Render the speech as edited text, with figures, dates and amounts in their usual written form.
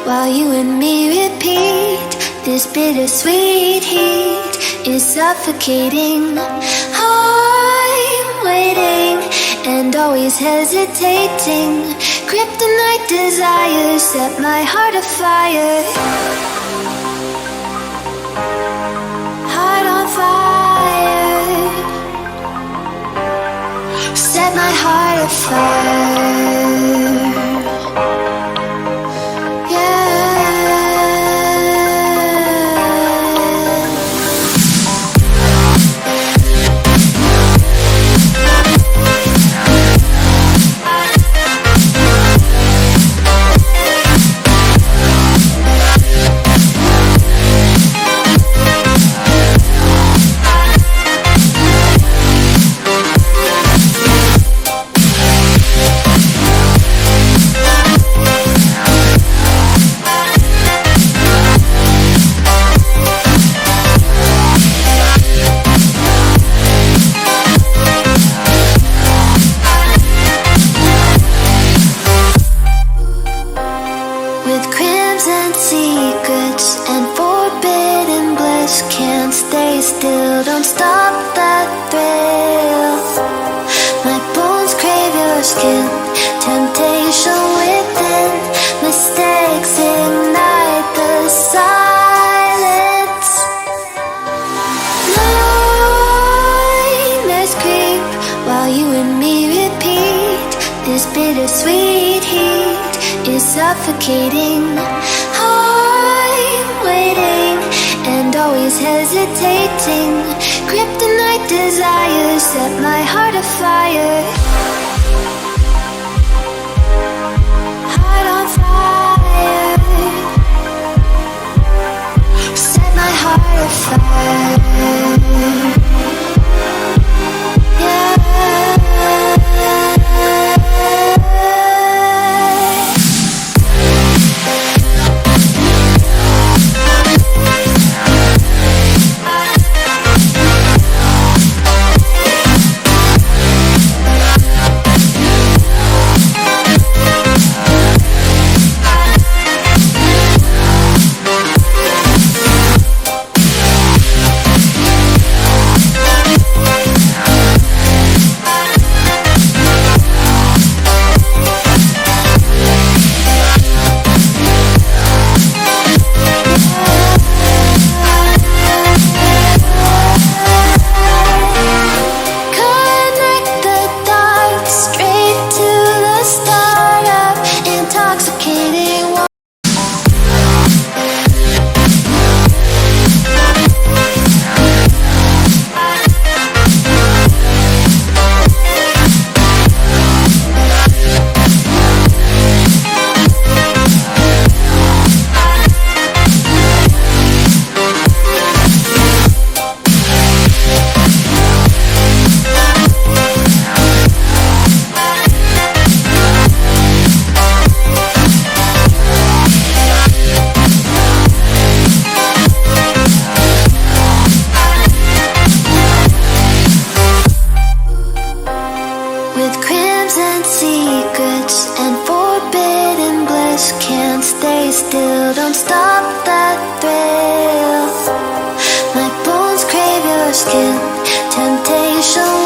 while you and me repeat. This bittersweet heat is suffocating. I'm waiting and always hesitating. Kryptonite desires set my heart afire. Heart on fire. Set my heart afire. With crimson secrets and forbidden bliss, can't stay still, don't stop that thrill. My bones crave your skin, temptation within, mistakes ignite the silence. Nightmares creep while you and me repeat. This bittersweet heat is suffocating. I'm waiting and always hesitating. Kryptonite desires set my heart afire. Heart on fire. Set my heart afire. With crimson secrets and forbidden bliss, can't stay still, don't stop that thrill. My bones crave your skin, temptation